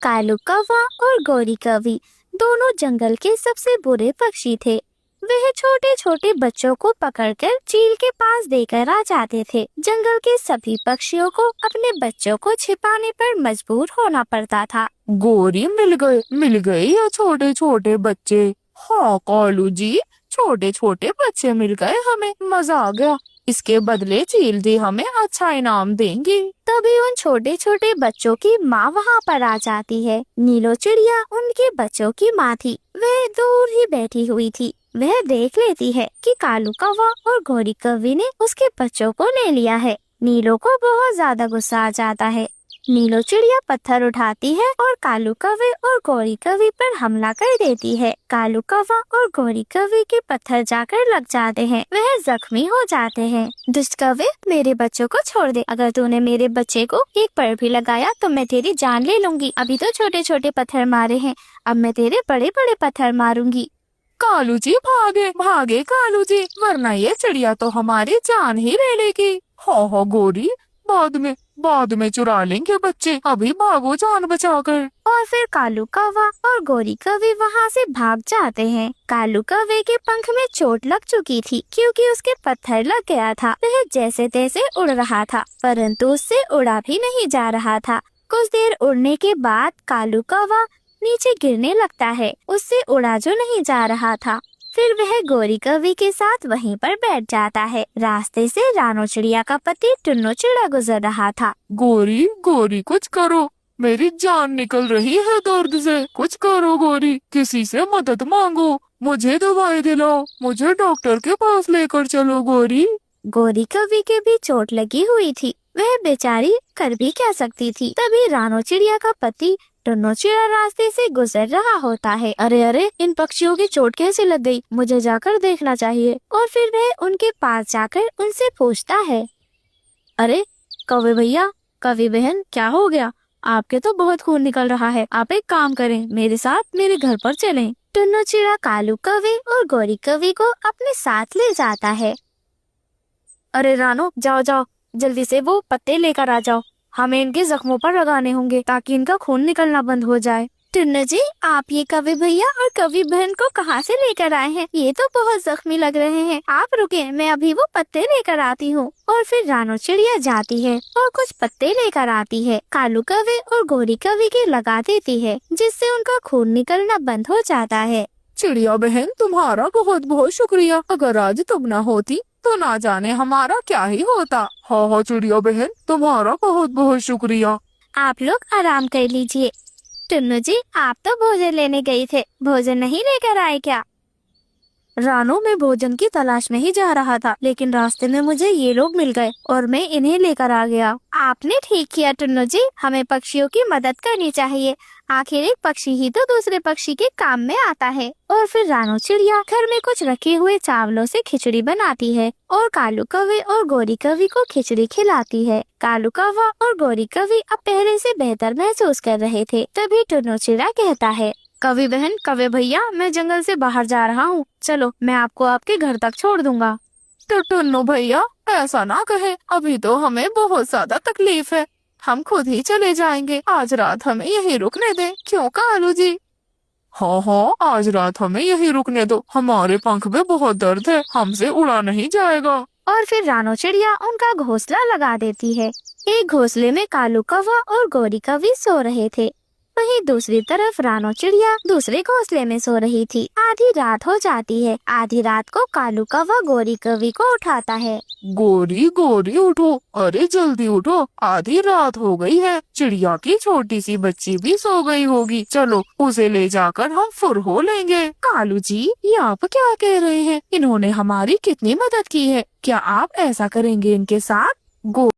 कालू कौवा और गोरी कौवी दोनों जंगल के सबसे बुरे पक्षी थे। वह छोटे छोटे बच्चों को पकड़कर चील के पास देकर आ जाते थे। जंगल के सभी पक्षियों को अपने बच्चों को छिपाने पर मजबूर होना पड़ता था। गोरी मिल गए ये छोटे छोटे बच्चे। हाँ कालू जी, छोटे छोटे बच्चे मिल गए, हमें मजा आ गया। इसके बदले चील जी हमें अच्छा इनाम देंगी। तभी उन छोटे छोटे बच्चों की माँ वहाँ पर आ जाती है। नीलो चिड़िया उनके बच्चों की माँ थी। वह दूर ही बैठी हुई थी। वह देख लेती है कि कालू कौवा और गोरी कौवी ने उसके बच्चों को ले लिया है। नीलो को बहुत ज्यादा गुस्सा आ जाता है। नीलो चिड़िया पत्थर उठाती है और कालू कौवे और गोरी कौवी पर हमला कर देती है। कालू कौवा और गोरी कौवी के पत्थर जाकर लग जाते हैं। वह जख्मी हो जाते हैं। दुष्ट कौवे, मेरे बच्चों को छोड़ दे। अगर तूने मेरे बच्चे को एक पर भी लगाया तो मैं तेरी जान ले लूंगी। अभी तो छोटे छोटे पत्थर मारे हैं, अब मैं तेरे बड़े बड़े पत्थर मारूंगी। कालू जी भागे भागे कालू जी, वरना ये चिड़िया तो हमारी जान ही ले लेगी। हो गोरी, बाद में चुरा लेंगे बच्चे, अभी भागो जान बचाकर। और फिर कालू कौवा और गोरी कौवी वहाँ से भाग जाते हैं। कालू कौवे के पंख में चोट लग चुकी थी क्योंकि उसके पत्थर लग गया था। वह जैसे तैसे उड़ रहा था, परंतु उससे उड़ा भी नहीं जा रहा था। कुछ देर उड़ने के बाद कालू कौवा नीचे गिरने लगता है। उससे उड़ा जो नहीं जा रहा था। फिर वह गोरी कौवी के साथ वहीं पर बैठ जाता है। रास्ते से रानो चिड़िया का पति टुन्नो चिड़ा गुजर रहा था। गोरी कुछ करो, मेरी जान निकल रही है दर्द से। कुछ करो गोरी, किसी से मदद मांगो, मुझे दवाई दिलाओ, मुझे डॉक्टर के पास लेकर चलो गोरी। गोरी कौवी के भी चोट लगी हुई थी। वह बेचारी कर भी क्या सकती थी। तभी रानो चिड़िया का पति टुन्नो चिड़ा रास्ते से गुजर रहा होता है। अरे इन पक्षियों की चोट कैसे लग गई, मुझे जाकर देखना चाहिए। और फिर वह उनके पास जाकर उनसे पूछता है, अरे कौवे भैया, कौवी बहन, क्या हो गया? आपके तो बहुत खून निकल रहा है। आप एक काम करें, मेरे साथ मेरे घर पर चलें। टुन्नो चिड़ा कालू कौवे और गोरी कौवी को अपने साथ ले जाता है। अरे रानो, जाओ जल्दी से वो पत्ते लेकर आ जाओ। हमें इनके जख्मों पर लगाने होंगे ताकि इनका खून निकलना बंद हो जाए। टुन्नो जी, आप ये कौवे भैया और कौवी बहन को कहाँ से लेकर आए हैं? ये तो बहुत जख्मी लग रहे हैं। आप रुके, मैं अभी वो पत्ते लेकर आती हूँ। और फिर रानो चिड़िया जाती है और कुछ पत्ते लेकर आती है। कालू कौवे और गोरी कौवी के लगा देती है, जिससे उनका खून निकलना बंद हो जाता है। चिड़िया बहन, तुम्हारा बहुत बहुत शुक्रिया। अगर आज तुम न होती तो ना जाने हमारा क्या ही होता। हाँ चिड़िया बहन, तुम्हारा बहुत बहुत शुक्रिया। आप लोग आराम कर लीजिए। टुन्नू जी, आप तो भोजन लेने गई थे, भोजन नहीं लेकर आए क्या? रानो, मैं भोजन की तलाश में ही जा रहा था, लेकिन रास्ते में मुझे ये लोग मिल गए और मैं इन्हें लेकर आ गया। आपने ठीक किया टुन्नू जी, हमें पक्षियों की मदद करनी चाहिए। आखिर एक पक्षी ही तो दूसरे पक्षी के काम में आता है। और फिर रानो चिड़िया घर में कुछ रखे हुए चावलों से खिचड़ी बनाती है और कालू कौवे और गोरी कौवी को खिचड़ी खिलाती है। कालू कौवा और गोरी कौवी अब पहले से बेहतर महसूस कर रहे थे। तभी टुन्नो चिड़ा कहता है, कौवी बहन, कौवे भैया, मैं जंगल से बाहर जा रहा हूँ, चलो मैं आपको आपके घर तक छोड़ दूंगा। तो टुन्नो भैया, ऐसा ना कहे, अभी तो हमें बहुत ज्यादा तकलीफ है, हम खुद ही चले जाएंगे। आज रात हमें यहीं रुकने दे, क्यों कालू जी? हाँ, आज रात हमें यहीं रुकने दो, हमारे पंख में बहुत दर्द है, हमसे उड़ा नहीं जाएगा। और फिर रानो चिड़िया उनका घोंसला लगा देती है। एक घोंसले में कालू कौवा और गोरी कौवी सो रहे थे, वहीं दूसरी तरफ रानो चिड़िया दूसरे घोंसले में सो रही थी। आधी रात हो जाती है। आधी रात को कालू कौवा गोरी कौवी को उठाता है। गोरी उठो, अरे जल्दी उठो, आधी रात हो गई है। चिड़िया की छोटी सी बच्ची भी सो गई होगी, चलो उसे ले जाकर हम फुर हो लेंगे। कालू जी, ये आप क्या कह रहे हैं? इन्होंने हमारी कितनी मदद की है, क्या आप ऐसा करेंगे इनके साथ?